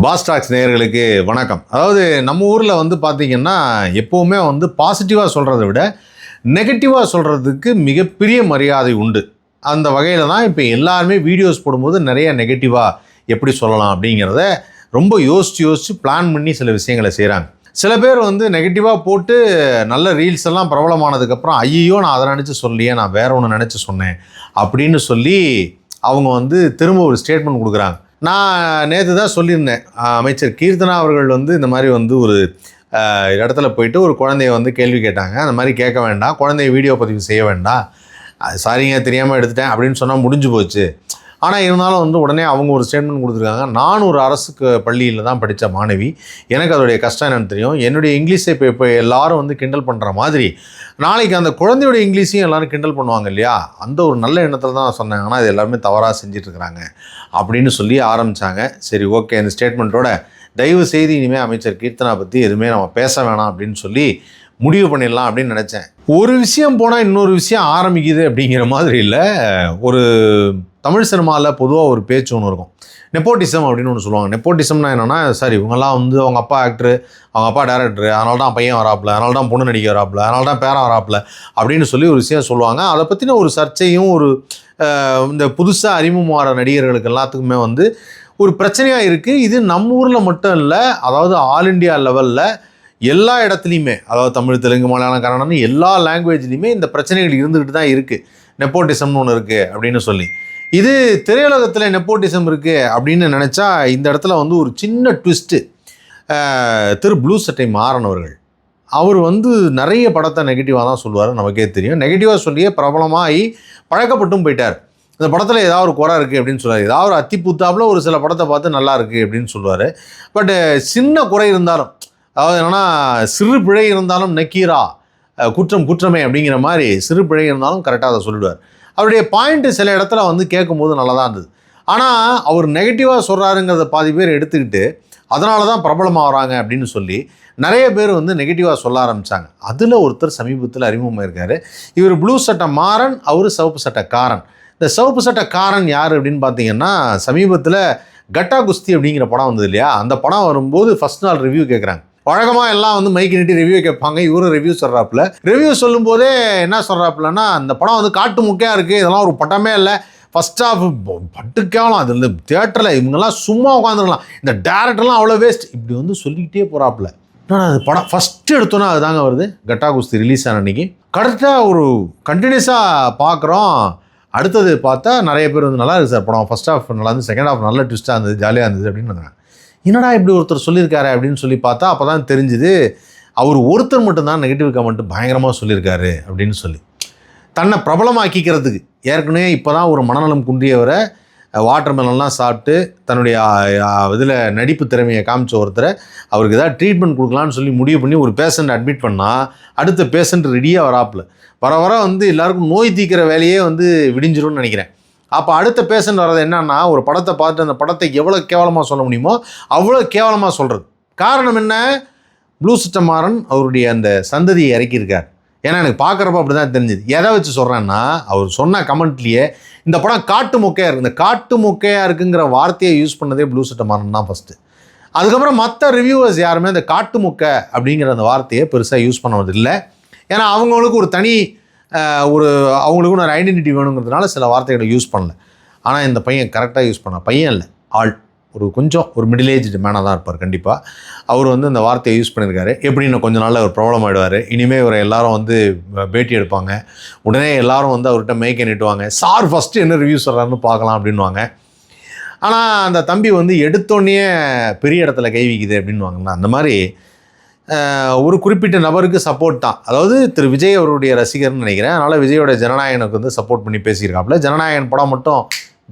Pass tax நேயர்களுக்கு வணக்கம். அதாவது நம்ம ஊரில் வந்து பார்த்திங்கன்னா எப்போவுமே வந்து பாசிட்டிவாக சொல்கிறத விட நெகட்டிவாக சொல்கிறதுக்கு மிகப்பெரிய மரியாதை உண்டு. அந்த வகையில் தான் இப்போ எல்லாருமே வீடியோஸ் போடும்போது நிறைய நெகட்டிவாக எப்படி சொல்லலாம் அப்படிங்கிறத ரொம்ப யோசித்து பிளான் பண்ணி சில விஷயங்களை செய்கிறாங்க. சில பேர் வந்து நெகட்டிவாக போட்டு நல்ல ரீல்ஸ் எல்லாம் பிரபலமானதுக்கப்புறம் ஐயோ நான் அதை நினச்சி சொல்லியே நான் வேற ஒன்று நினச்சி சொன்னேன் அப்படின்னு சொல்லி அவங்க வந்து திரும்ப ஒரு ஸ்டேட்மெண்ட் கொடுக்குறாங்க. நான் நேற்று தான் சொல்லியிருந்தேன், அமைச்சர் கீர்த்தனா அவர்கள் வந்து இந்த மாதிரி வந்து ஒரு இடத்துல போயிட்டு ஒரு குழந்தைய வந்து கேள்வி கேட்டாங்க. அந்த மாதிரி கேட்க வேண்டாம், குழந்தைய வீடியோ பதிவு செய்ய வேண்டாம், சாரிங்க தெரியாமல் எடுத்துட்டேன் அப்படின்னு சொன்னால் முடிஞ்சு போச்சு. ஆனால் இருந்தாலும் வந்து உடனே அவங்க ஒரு ஸ்டேட்மெண்ட் கொடுத்துருக்காங்க. நான் ஒரு அரசு பள்ளியில் தான் படித்த மாணவி, எனக்கு அதோடைய கஷ்டம் என்னென்னு தெரியும். என்னுடைய இங்கிலீஷை இப்போ எல்லோரும் வந்து கிண்டல் பண்ணுற மாதிரி நாளைக்கு அந்த குழந்தையோட இங்கிலீஷையும் எல்லோரும் கிண்டல் பண்ணுவாங்க இல்லையா, அந்த ஒரு நல்ல எண்ணத்தில் தான் சொன்னாங்க. ஆனால் இது எல்லாருமே தவறாக செஞ்சிட்ருக்கிறாங்க அப்படின்னு சொல்லி ஆரம்பித்தாங்க. சரி, ஓகே, இந்த ஸ்டேட்மெண்ட்டோட தயவு செய்து இனிமேல் அமைச்சர் கீர்த்தனா பற்றி எதுவுமே நம்ம பேச வேணாம் அப்படின்னு சொல்லி முடிவு பண்ணிடலாம் அப்படின்னு நினச்சேன். ஒரு விஷயம் போனால் இன்னொரு விஷயம் ஆரம்பிக்குது அப்படிங்கிற மாதிரி இல்லை. ஒரு தமிழ் சினிமாவில் பொதுவாக ஒரு பேச்சு ஒன்று இருக்கும், நெப்போட்டிசம் அப்படின்னு ஒன்று சொல்லுவாங்க. நெப்போட்டிசம்னா என்னென்னா, சார் இவங்கெல்லாம் வந்து அவங்க அப்பா ஆக்டரு, அவங்க அப்பா டேரக்டரு, அதனால தான் பையன் வராப்பில், அதனால தான் பொண்ணு நடிக்க வராப்பில், அதனால தான் பேரன் வராப்பில் அப்படின்னு சொல்லி ஒரு விஷயம் சொல்லுவாங்க. அதை பற்றின ஒரு சர்ச்சையும் ஒரு இந்த புதுசாக அறிமுகமாகிற நடிகர்களுக்கு எல்லாத்துக்குமே வந்து ஒரு பிரச்சனையாக இருக்குது. இது நம்ம ஊரில் மட்டும் இல்லை, அதாவது ஆல் இண்டியா லெவலில் எல்லா இடத்துலையுமே, அதாவது தமிழ், தெலுங்கு, மலையாளம், கன்னடம் எல்லா லாங்குவேஜ்லேயுமே இந்த பிரச்சனைகள் இருந்துக்கிட்டு தான் இருக்குது. நெப்போட்டிசம்னு ஒன்று இருக்குது அப்படின்னு சொல்லி. இது திரையுலகத்தில் நெப்போட்டிசம் இருக்குது அப்படின்னு நினச்சா இந்த இடத்துல வந்து ஒரு சின்ன ட்விஸ்ட்டு. திரு ப்ளூ சட்டை மாறன் அவர்கள், அவர் வந்து நிறைய படத்தை நெகட்டிவாக தான் சொல்லுவார், நமக்கே தெரியும். நெகட்டிவாக சொல்லியே பிரபலமாகி பழக்கப்பட்டும் போயிட்டார். இந்த படத்தில் ஏதாவது ஒரு குறை இருக்குது அப்படின்னு சொல்லுவார். ஏதாவது ஒரு அத்திப்பூத்தாப்பில் ஒரு சில படத்தை பார்த்து நல்லா இருக்குது அப்படின்னு சொல்லுவார். பட்டு சின்ன குறை இருந்தாலும், அதாவது என்னென்னா சிறு பிழை இருந்தாலும் நக்கீரா குற்றம் குற்றமே அப்படிங்கிற மாதிரி சிறு பிழை இருந்தாலும் கரெக்டாக அதை சொல்லிடுவார். அவருடைய பாயிண்ட்டு சில இடத்துல வந்து கேட்கும்போது நல்லா தான் இருந்தது. ஆனால் அவர் நெகட்டிவாக சொல்கிறாருங்கிறத பாதி பேர் எடுத்துக்கிட்டு அதனால தான் பிரபலமாகறாங்க அப்படின்னு சொல்லி நிறைய பேர் வந்து நெகட்டிவாக சொல்ல ஆரம்பித்தாங்க. அதில் ஒருத்தர் சமீபத்தில் அறிமுகமாக இருக்கார். இவர் ப்ளூ சட்டை மாறன், அவர் சிவப்பு சட்டை காரன். இந்த சிவப்பு சட்டை காரன் யார் அப்படின்னு பார்த்தீங்கன்னா, சமீபத்தில் கட்டா குஸ்தி அப்படிங்கிற படம் வந்தது இல்லையா, அந்த படம் வரும்போது ஃபஸ்ட் நாள் ரிவ்யூ கேட்குறாங்க. வழக்கமாக எல்லாம் வந்து மைக்கு நீட்டி ரிவ்யூ கேட்பாங்க. இவரும் ரிவ்யூ சொல்கிறாப்புல. ரிவ்யூ சொல்லும்போதே என்ன சொல்கிறாப்புலன்னா, அந்த படம் வந்து காட்டு முக்கையாக இருக்குது, இதெல்லாம் ஒரு பட்டமே இல்லை, ஃபஸ்ட் ஆஃப் பட்டுக்கேவலாம், அது இந்த தேட்டரில் இவங்கெல்லாம் சும்மா உட்காந்துருக்கலாம், இந்த டேரக்டர்லாம் அவ்வளோ வேஸ்ட், இப்படி வந்து சொல்லிக்கிட்டே போகிறாப்புல. ஆனால் அது படம் ஃபஸ்ட்டு எடுத்தோன்னா அதுதாங்க வருது, கட்டா குஸ்தி ரிலீஸ் ஆன அன்றைக்கி. கரெக்டாக ஒரு கண்டினியூஸாக பார்க்குறோம். அடுத்தது பார்த்தா நிறைய பேர் வந்து நல்லா இருக்குது சார் படம், ஃபஸ்ட் ஆஃப் நல்லா இருந்து, செகண்ட் ஆஃப் நல்ல ட்விஸ்ட்டாக இருந்தது, ஜாலியாக இருந்தது அப்படின்னு வந்தாங்க. என்னடா இப்படி ஒருத்தர் சொல்லியிருக்காரு அப்படின்னு சொல்லி பார்த்தா அப்போ தான் தெரிஞ்சுது, அவர் ஒருத்தர் மட்டும்தான் நெகட்டிவ் கமெண்ட் பயங்கரமாக சொல்லியிருக்காரு அப்படின்னு சொல்லி. தன்னை பிரபலமாக்கிக்கிறதுக்கு ஏற்கனவே இப்போ தான் ஒரு மனநலம் குன்றியவரை வாட்டர் மெலன்லாம் சாப்பிட்டு தன்னுடைய இதில் நடிப்பு திறமையை காமிச்ச ஒருத்தரை அவருக்கு ஏதாவது ட்ரீட்மெண்ட் கொடுக்கலான்னு சொல்லி முடிவு பண்ணி ஒரு பேஷண்ட் அட்மிட் பண்ணால் அடுத்த பேஷண்ட் ரெடியாக வராப்பில். வர வர வந்து எல்லாருக்கும் நோய் தீக்கிற வேலையே வந்து விடிஞ்சிரும்னு நினைக்கிறேன். அப்போ அடுத்த பேஷண்ட் வர்றது என்னன்னா, ஒரு படத்தை பார்த்துட்டு அந்த படத்தை எவ்வளோ கேவலமாக சொல்ல முடியுமோ அவ்வளோ கேவலமாக சொல்கிறது. காரணம் என்ன, ப்ளூ சட்டை மாறன் அவருடைய அந்த சந்ததியை இறக்கியிருக்கார். ஏன்னா எனக்கு பார்க்குறப்ப அப்படி தான் தெரிஞ்சுது. எதை வச்சு சொல்கிறேன்னா, அவர் சொன்ன கமெண்ட்லேயே இந்த படம் காட்டு மொக்கையாக இருக்குது, இந்த காட்டு மொக்கையாக இருக்குங்கிற வார்த்தையை யூஸ் பண்ணதே ப்ளூ சட்டை மாறன் தான் ஃபஸ்ட்டு. அதுக்கப்புறம் மற்ற ரிவ்யூவர்ஸ் யாருமே இந்த காட்டு மொக்கை அப்படிங்கிற அந்த வார்த்தையை பெருசாக யூஸ் பண்ணுவது இல்லை. ஏன்னா அவங்களுக்கு ஒரு தனி அவங்களுக்கு ஒரு ஐடென்டிட்டி வேணுங்கிறதுனால சில வார்த்தைகளை யூஸ் பண்ணல. ஆனால் இந்த பையன் கரெக்டாக யூஸ் பண்ண பையன் இல்லை, ஆள் கொஞ்சம் மிடில் ஏஜ்டு மேனாக தான் இருப்பார் கண்டிப்பாக. அவர் வந்து அந்த வார்த்தையை யூஸ் பண்ணியிருக்காரு. எப்படி இன்னும் கொஞ்சம் நாளில் அவர் ப்ராப்ளம் ஆகிடுவார். இனிமேல் இவரை எல்லாரும் வந்து பேட்டி எடுப்பாங்க, உடனே எல்லாரும் வந்து அவர்கிட்ட மைக்கை நீட்டுவாங்க, சார் ஃபஸ்ட்டு என்ன ரிவ்யூ சொல்கிறாருன்னு பார்க்கலாம் அப்படின்வாங்க. ஆனால் அந்த தம்பி வந்து எடுத்தோடனே பெரிய இடத்துல கை வைக்குது அப்படின்வாங்கண்ணா. அந்த மாதிரி ஒரு குறிப்பிட்ட நபருக்கு சப்போர்ட் தான். அதாவது திரு விஜய் அவருடைய ரசிகர்னு நினைக்கிறேன். அதனால் விஜயோட ஜனநாயகனுக்கு வந்து சப்போர்ட் பண்ணி பேசியிருக்காப்புல. ஜனநாயகன் படம் மட்டும்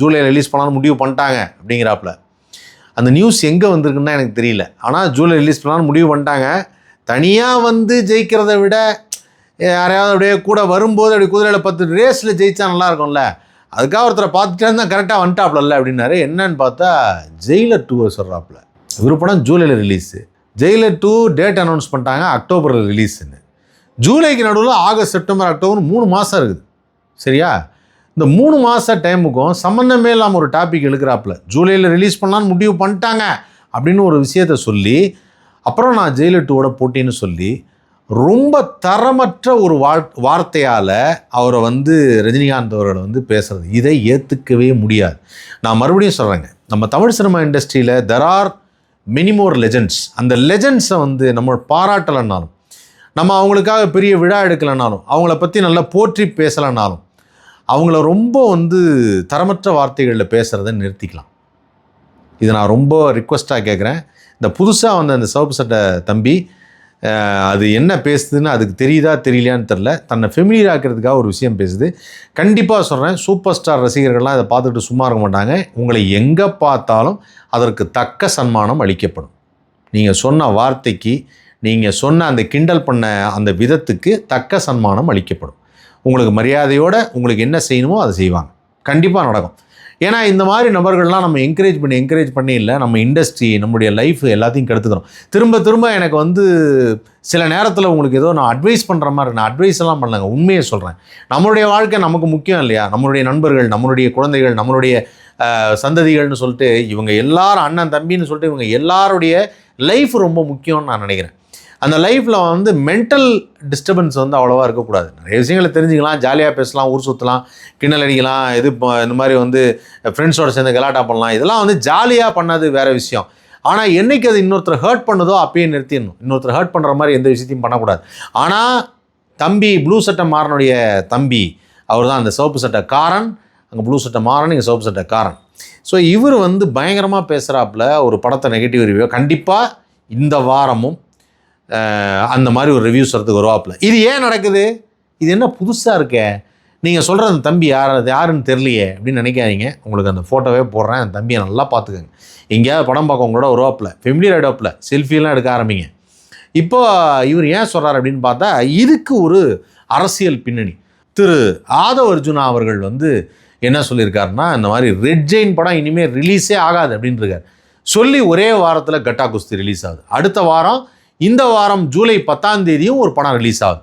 ஜூலையில் ரிலீஸ் பண்ணலான்னு முடிவு பண்ணிட்டாங்க அப்படிங்கிறாப்புல. அந்த நியூஸ் எங்கே வந்திருக்குன்னு எனக்கு தெரியல. ஆனால் ஜூலை ரிலீஸ் பண்ணலான்னு முடிவு பண்ணிட்டாங்க. தனியாக வந்து ஜெயிக்கிறத விட யாரையாவது அப்படியே கூட வரும்போது அப்படி குதிரையில் 10 ரேஸில் ஜெயிச்சா நல்லாயிருக்கும்ல, அதுக்காக ஒருத்தரை பார்த்துட்டே இருந்தால் கரெக்டாக வந்துட்டாப்புல அப்படின்னாரு. என்னன்னு பார்த்தா ஜெயிலர் 2 சொல்கிறாப்புல. இவர் படம் ஜூலையில் ரிலீஸு, ஜெயிலர் 2 டேட் அனௌன்ஸ் பண்ணிட்டாங்க அக்டோபரில் ரிலீஸுன்னு. ஜூலைக்கு நடுவில் ஆகஸ்ட், செப்டம்பர், அக்டோபர் 3 மாதம் இருக்குது. சரியா, இந்த 3 மாத டைமுக்கும் சம்மந்தமே இல்லாமல் ஒரு டாபிக் எழுக்கிறாப்புல. ஜூலையில் ரிலீஸ் பண்ணலான்னு முடிவு பண்ணிட்டாங்க, அப்படின்னு ஒரு விஷயத்த சொல்லி, அப்புறம் நான் ஜெயலலிதாவோட போட்டின்னு சொல்லி ரொம்ப தரமற்ற ஒரு வார்த்தையால் அவரை வந்து ரஜினிகாந்த் அவர்களை வந்து பேசுகிறது, இதை ஏற்றுக்கவே முடியாது. நான் மறுபடியும் சொல்கிறேங்க, நம்ம தமிழ் சினிமா இண்டஸ்ட்ரியில் there are many more legends. அந்த லெஜெண்ட்ஸை வந்து நம்ம பாராட்டலைன்னாலும், நம்ம அவங்களுக்காக பெரிய விழா எடுக்கலைனாலும், அவங்கள பற்றி நல்லா போற்றி பேசலைனாலும், அவங்கள ரொம்ப வந்து தரமற்ற வார்த்தைகளில் பேசுகிறத நிறுத்திக்கலாம். இதை நான் ரொம்ப ரிக்வெஸ்ட்டாக கேட்குறேன். இந்த புதுசாக வந்த அந்த சிவப்பு சட்டை தம்பி அது என்ன பேசுதுன்னு அதுக்கு தெரியுதா தெரியலையான்னு தெரில, தன்னை ஃபெமிலியர் ஆக்கிறதுக்காக ஒரு விஷயம் பேசுது. கண்டிப்பாக சொல்கிறேன், சூப்பர் ஸ்டார் ரசிகர்கள்லாம் இதை பார்த்துட்டு சும்மா இருக்க மாட்டாங்க. உங்களை எங்கே பார்த்தாலும் அதற்கு தக்க சன்மானம் அளிக்கப்படும். நீங்கள் சொன்ன வார்த்தைக்கு, நீங்கள் சொன்ன அந்த கிண்டல் பண்ண அந்த விதத்துக்கு தக்க சன்மானம் அளிக்கப்படும். உங்களுக்கு மரியாதையோடு உங்களுக்கு என்ன செய்யணுமோ அதை செய்வாங்க. கண்டிப்பாக நடக்கும். ஏன்னா இந்த மாதிரி நபர்கள்லாம் நம்ம என்கரேஜ் பண்ணி இல்லை, நம்ம இண்டஸ்ட்ரி, நம்முடைய லைஃப் எல்லாத்தையும் கெடுத்துக்கிறோம். திரும்ப எனக்கு வந்து சில நேரத்தில் உங்களுக்கு ஏதோ நான் அட்வைஸ் பண்ணுற மாதிரி, நான் அட்வைஸ் எல்லாம் பண்ணலங்க, உண்மையை சொல்கிறேன். நம்மளுடைய வாழ்க்கை நமக்கு முக்கியம் இல்லையா? நம்மளுடைய நண்பர்கள், நம்மளுடைய குழந்தைகள், நம்மளுடைய சந்ததிகள்னு சொல்லிட்டு இவங்க எல்லாரும் அண்ணன் தம்பின்னு சொல்லிட்டு இவங்க எல்லாருடைய லைஃப் ரொம்ப முக்கியம்னு நான் நினைக்கிறேன். அந்த லைஃப்பில் வந்து மென்டல் டிஸ்டர்பன்ஸ் வந்து அவ்வளோவா இருக்கக்கூடாது. நிறைய விஷயங்களை தெரிஞ்சுக்கலாம், ஜாலியாக பேசலாம், ஊர் சுற்றலாம், கிண்டல் அடிக்கலாம், இந்த மாதிரி வந்து ஃப்ரெண்ட்ஸோடு சேர்ந்து கலாட்டா பண்ணலாம். இதெல்லாம் வந்து ஜாலியாக பண்ணது வேறு விஷயம். ஆனால் என்றைக்கு அது இன்னொருத்தர் ஹர்ட் பண்ணுதோ அப்பயே நிறுத்திடணும். இன்னொருத்தர் ஹர்ட் பண்ணுற மாதிரி எந்த விஷயத்தையும் பண்ணக்கூடாது. ஆனால் தம்பி ப்ளூ சட்டை மாறனுடைய தம்பி அவர் தான் அந்த சிவப்பு சட்டை காரன். அங்கே ப்ளூ சட்டை மாறன், இங்கே சிவப்பு சட்டை காரன். ஸோ இவர் வந்து பயங்கரமாக பேசுகிறாப்புல ஒரு படத்தை நெகட்டிவ் ரிவ்யூ. கண்டிப்பாக இந்த வாரமும் அந்த மாதிரி ஒரு ரிவ்யூஸ் வரதுக்கு வருவாப்பில். இது ஏன் நடக்குது? இது என்ன புதுசாக இருக்கே? நீங்கள் சொல்கிற அந்த தம்பி யாருன்னு தெரியலையே அப்படின்னு நினைக்காதீங்க. உங்களுக்கு அந்த ஃபோட்டோவே போடுறேன், அந்த தம்பியை நல்லா பார்த்துக்கோங்க. எங்கேயாவது படம் பார்க்க உங்களோட வருவாப்பில், ஃபெமிலியர் ஆகிடுவாப்பில், செல்ஃபியெல்லாம் எடுக்க ஆரம்பிங்க. இப்போ இவர் ஏன் சொல்கிறார் அப்படின்னு பார்த்தா, இதுக்கு ஒரு அரசியல் பின்னணி. திரு ஆதவ் அர்ஜுனா அவர்கள் வந்து என்ன சொல்லியிருக்காருன்னா, இந்த மாதிரி ரெட் ஜெயின் படம் இனிமேல் ரிலீஸே ஆகாது அப்படின்னு இருக்கார். சொல்லி ஒரே வாரத்தில் கட்டா குஸ்தி ரிலீஸ் ஆகுது. அடுத்த வாரம், இந்த வாரம் ஜூலை 10ஆம் தேதியும் ஒரு படம் ரிலீஸ் ஆகுது.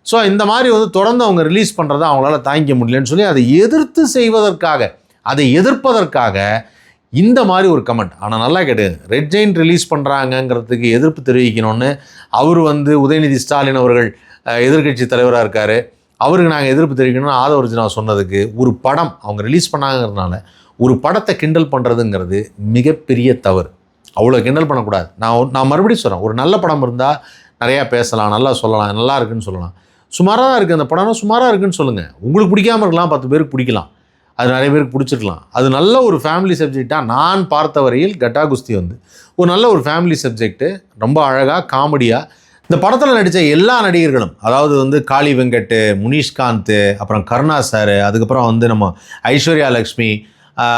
ஸோ இந்த மாதிரி வந்து தொடர்ந்து அவங்க ரிலீஸ் பண்ணுறதை அவங்களால தாங்கிக்க முடியலன்னு சொல்லி அதை எதிர்ப்பதற்காக இந்த மாதிரி ஒரு கமெண்ட். ஆனால் நல்லா கேட்டுங்க, ரெட் ஜெயின் ரிலீஸ் பண்ணுறாங்கங்கிறதுக்கு எதிர்ப்பு தெரிவிக்கணும்னு அவர் வந்து உதயநிதி ஸ்டாலின் அவர்கள் எதிர்க்கட்சி தலைவராக இருக்கார், அவருக்கு நாங்கள் எதிர்ப்பு தெரிவிக்கணும்னு ஆதவ் அர்ஜுனா சொன்னதுக்கு, ஒரு படம் அவங்க ரிலீஸ் பண்ணாங்கிறதுனால ஒரு படத்தை கிண்டல் பண்ணுறதுங்கிறது மிகப்பெரிய தவறு. அவ்வளோ கிண்டல் பண்ணக்கூடாது. நான் மறுபடியும் சொல்கிறேன், ஒரு நல்ல படம் இருந்தால் நிறையா பேசலாம், நல்லா சொல்லலாம், நல்லா இருக்குன்னு சொல்லலாம். சுமாராக தான் இருக்குது அந்த படம்னா சுமாராக இருக்குன்னு சொல்லுங்கள். உங்களுக்கு பிடிக்காமல் இருக்கலாம், 10 பேருக்கு பிடிக்கலாம், அது நிறைய பேருக்கு பிடிச்சிருக்கலாம். அது நல்ல ஒரு ஃபேமிலி சப்ஜெக்டாக நான் பார்த்த வரையில் கட்டா குஸ்தி வந்து ஒரு நல்ல ஒரு ஃபேமிலி சப்ஜெக்ட்டு. ரொம்ப அழகாக காமெடியாக இந்த படத்தில் நடித்த எல்லா நடிகர்களும், அதாவது வந்து காளி வெங்கட், முனிஷ்காந்த், அப்புறம் கருணா சார், அதுக்கப்புறம் வந்து நம்ம ஐஸ்வர்யா லக்ஷ்மி,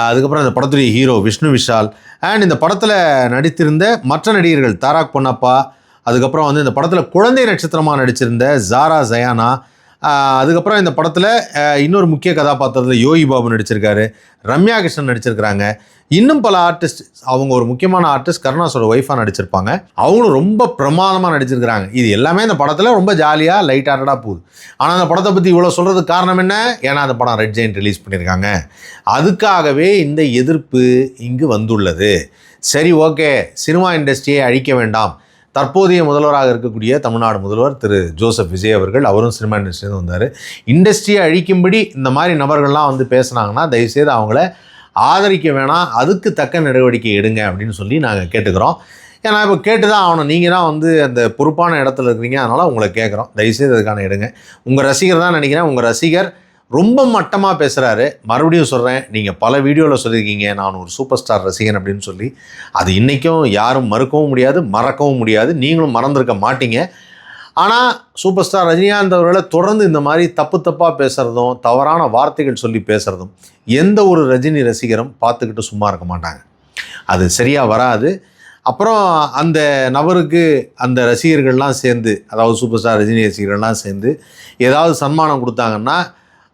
அதுக்கப்புறம் இந்த படத்துடைய ஹீரோ விஷ்ணு விஷால், அண்ட் இந்த படத்தில் நடித்திருந்த மற்ற நடிகர்கள் தாராக் பொன்னப்பா, அதுக்கப்புறம் வந்து இந்த படத்தில் குழந்தை நட்சத்திரமாக நடிச்சிருந்த ஜாரா ஜயானா, அதுக்கப்புறம் இந்த படத்தில் இன்னொரு முக்கிய கதாபாத்திரத்தில் யோகி பாபு நடிச்சிருக்காரு, ரம்யா கிருஷ்ணன் நடிச்சிருக்கிறாங்க, இன்னும் பல ஆர்டிஸ்ட். அவங்க ஒரு முக்கியமான ஆர்டிஸ்ட் கருணாஸோட ஒய்ஃபாக நடிச்சிருப்பாங்க, அவங்களும் ரொம்ப பிரமாதமாக நடிச்சிருக்கிறாங்க. இது எல்லாமே இந்த படத்தில் ரொம்ப ஜாலியாக லைட் ஹார்ட்டடாக போகுது. ஆனால் அந்த படத்தை பற்றி இவ்வளோ சொல்கிறதுக்கு காரணம் என்ன? ஏன்னா அந்த படம் ரெட் ஜெயின் ரிலீஸ் பண்ணியிருக்காங்க, அதுக்காகவே இந்த எதிர்ப்பு இங்கு வந்துள்ளது. சரி, ஓகே, சினிமா இண்டஸ்ட்ரியை அழிக்க வேண்டாம். தற்போதைய முதல்வராக இருக்கக்கூடிய தமிழ்நாடு முதல்வர் திரு ஜோசப் விஜய் அவர்கள், அவரும் சினிமா இண்டஸ்ட்ரியிலேருந்து வந்தார். இண்டஸ்ட்ரியை அழிக்கும்படி இந்த மாதிரி நபர்கள்லாம் வந்து பேசுனாங்கன்னா தயவுசெய்து அவங்கள ஆதரிக்க வேணாம், அதுக்கு தக்க நடவடிக்கை எடுங்க அப்படின்னு சொல்லி நாங்கள் கேட்டுக்கிறோம். ஏன்னா இப்போ கேட்டு தான் ஆகணும், நீங்கள் தான் வந்து அந்த பொறுப்பான இடத்துல இருக்கிறீங்க, அதனால் உங்களை கேட்குறோம், தயவுசெய்து அதுக்கான எடுங்க. உங்கள் ரசிகர் தான் நினைக்கிறேன், உங்கள் ரசிகர் ரொம்ப மட்டமாக பேசுகிறாரு. மறுபடியும் சொல்கிறேன், நீங்கள் பல வீடியோவில் சொல்லியிருக்கீங்க நான் ஒரு சூப்பர் ஸ்டார் ரசிகன் அப்படின்னு சொல்லி. அது இன்றைக்கும் யாரும் மறுக்கவும் முடியாது, மறக்கவும் முடியாது, நீங்களும் மறந்துருக்க மாட்டீங்க. ஆனால் சூப்பர் ஸ்டார் ரஜினிகாந்த் அவர்களை தொடர்ந்து இந்த மாதிரி தப்பாக பேசுகிறதும், தவறான வார்த்தைகள் சொல்லி பேசுகிறதும் எந்த ஒரு ரஜினி ரசிகரும் பார்த்துக்கிட்டு சும்மா இருக்க மாட்டாங்க. அது சரியாக வராது. அப்புறம் அந்த நபருக்கு அந்த ரசிகர்கள்லாம் சேர்ந்து, அதாவது சூப்பர் ஸ்டார் ரஜினி ரசிகர்கள்லாம் சேர்ந்து ஏதாவது சன்மானம் கொடுத்தாங்கன்னா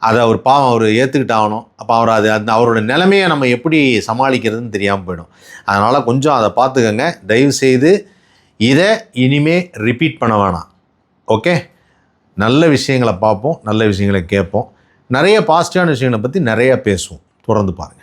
அதை அவர் பாவம் அவர் ஏற்றுக்கிட்டாகணும். அப்போ அவர் அந்த அவரோட நிலைமையை நம்ம எப்படி சமாளிக்கிறதுன்னு தெரியாமல் போயிடும். அதனால் கொஞ்சம் அதை பார்த்துக்கங்க. தயவுசெய்து இதை இனிமே ரிப்பீட் பண்ண வேணாம். ஓகே, நல்ல விஷயங்களை பார்ப்போம், நல்ல விஷயங்களை கேட்போம், நிறைய பாசிட்டிவான விஷயங்களை பற்றி நிறையா பேசுவோம். தொடர்ந்து பாருங்கள்.